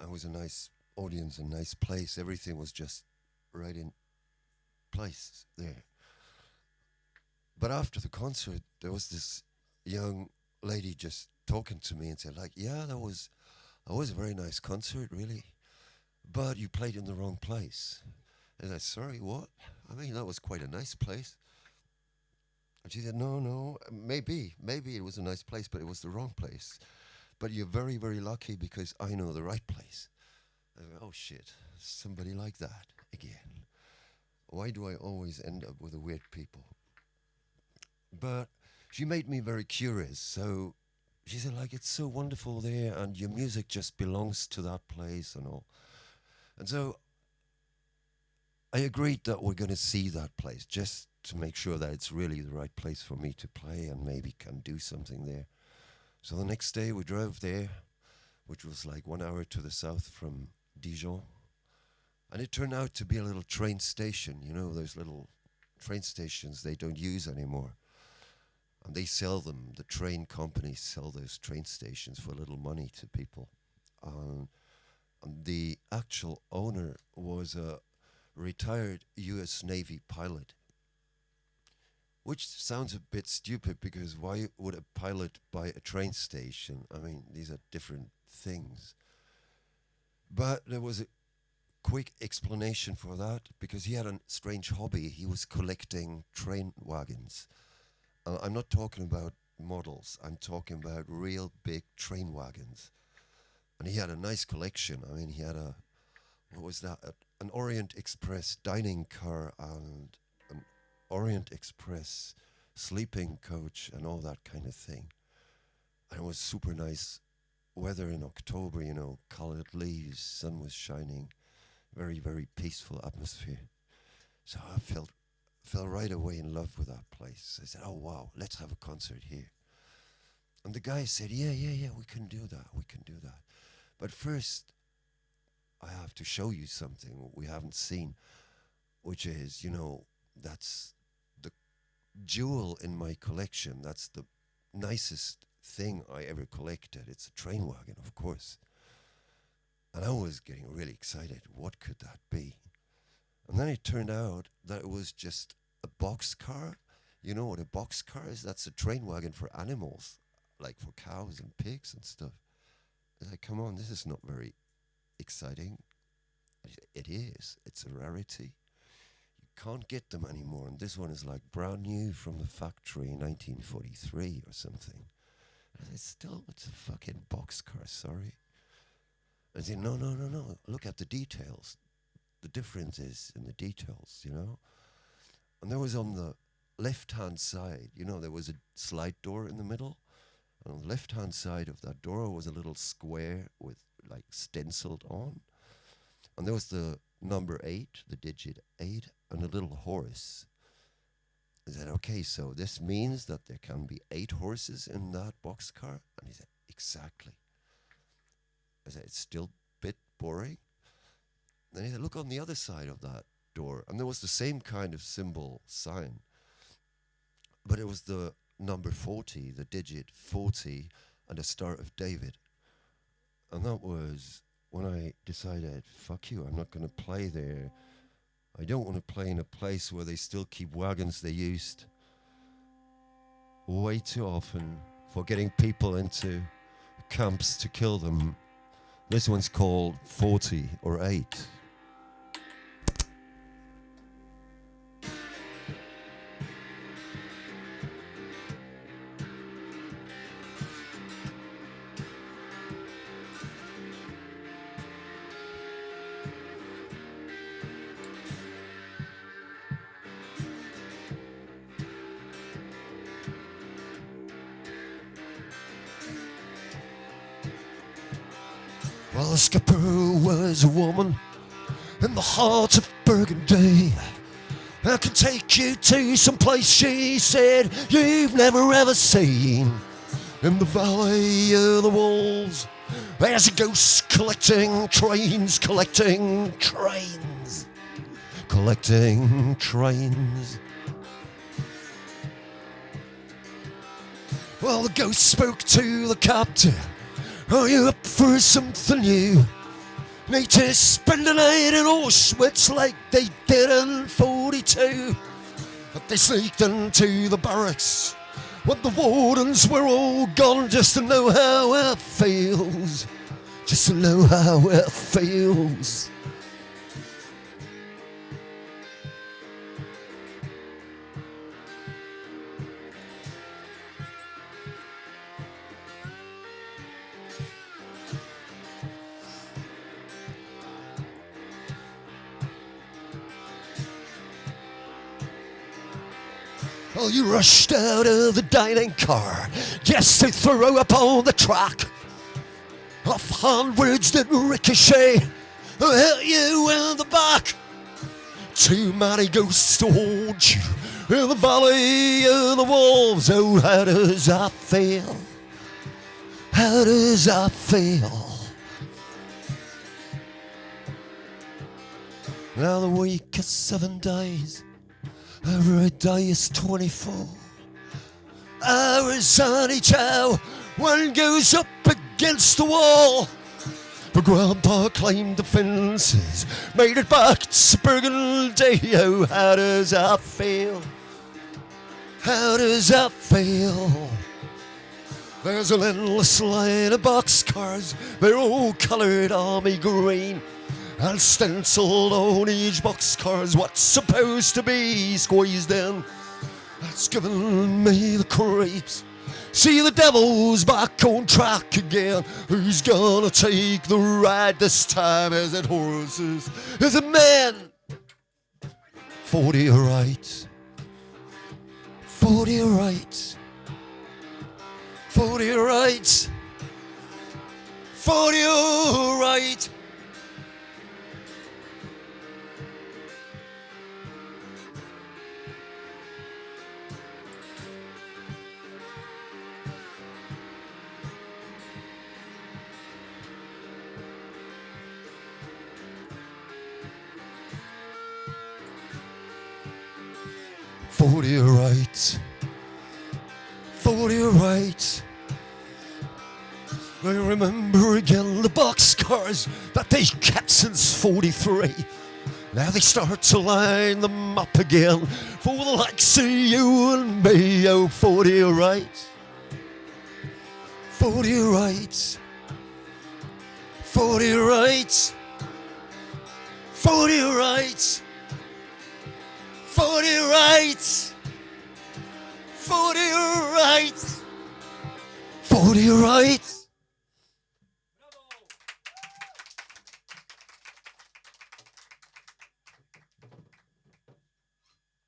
it was a nice audience, a nice place. Everything was just right in place there. But after the concert, there was this young lady just talking to me and said, like, yeah, that was a very nice concert, really. But you played in the wrong place. And I said, sorry, what? I mean, that was quite a nice place. And she said, no, no, maybe it was a nice place, but it was the wrong place. But you're very, very lucky because I know the right place. I went, oh shit, somebody like that again. Why do I always end up with the weird people? But she made me very curious. So she said, like, it's so wonderful there and your music just belongs to that place and all. And so I agreed that we're going to see that place just to make sure that it's really the right place for me to play and maybe can do something there. So the next day we drove there, which was like 1 hour to the south from Dijon. And it turned out to be a little train station, you know, those little train stations they don't use anymore. And they sell them, the train companies sell those train stations for little money to people. And the actual owner was a retired US Navy pilot. Which sounds a bit stupid because why would a pilot buy a train station? I mean, these are different things. But there was a quick explanation for that because he had a strange hobby. He was collecting train wagons. I'm not talking about models. I'm talking about real big train wagons. And he had a nice collection. I mean, he had what was that? An Orient Express dining car and an Orient Express sleeping coach and all that kind of thing. And it was super nice weather in October, you know, colored leaves, sun was shining, very, very peaceful atmosphere. So I fell right away in love with that place. I said, oh wow, let's have a concert here. And the guy said, yeah, we can do that. But first, I have to show you something we haven't seen, which is, you know, that's the jewel in my collection. That's the nicest thing I ever collected. It's a train wagon, of course. And I was getting really excited. What could that be? And then it turned out that it was just a boxcar. You know what a boxcar is? That's a train wagon for animals, like for cows and pigs and stuff. I was like, come on, this is not very exciting. It is. It's a rarity. You can't get them anymore. And this one is like brand new from the factory in 1943 or something. And it's a fucking boxcar, sorry. I said, no. Look at the details. The difference is in the details, you know. And there was on the left-hand side, you know, there was a slide door in the middle. And on the left-hand side of that door was a little square with like stenciled on. And there was the number 8, the digit 8, and a little horse. I said, okay, so this means that there can be 8 horses in that boxcar? And he said, exactly. I said, it's still a bit boring. Then he said, look on the other side of that door. And there was the same kind of symbol sign. But it was the number 40, the digit 40, and the Star of David. And that was when I decided, fuck you, I'm not going to play there. I don't want to play in a place where they still keep wagons they used way too often for getting people into camps to kill them. This one's called 40 or 8. Well, the skipper was a woman in the heart of Burgundy. I can take you to some place, she said, you've never ever seen. In the valley of the wolves, there's a ghost collecting trains, collecting trains, collecting trains. Well, the ghost spoke to the captain. Are you up for something new? Need to spend the night in Auschwitz like they did in 42. But they sneaked into the barracks when the wardens were all gone, just to know how it feels. Just to know how it feels. Well, you rushed out of the dining car just to throw up on the track. Offhand words that ricochet hit you in the back. Too many ghosts to haunt you in the valley of the wolves. Oh, how does that feel? How does that feel? Now the week is 7 days. Every day is 24 hours on each hour. One goes up against the wall. But Grandpa climbed the fences, made it back to Burgundy. Oh, how does that feel? How does that feel? There's an endless line of boxcars. They're all coloured army green, and stenciled on each boxcar's what's supposed to be squeezed in. That's giving me the creeps. See, the devil's back on track again. Who's gonna take the ride this time? Is it horses? Is it men? 40 right. 40 right. 40 right. 40 right.40 right. 40 right. I remember again the boxcars that they kept since 43. Now they start to line them up again for the likes of you and me. Oh, 40 right. 40 right. 40 right. 40 right. 40 right. 40 right. 40 right.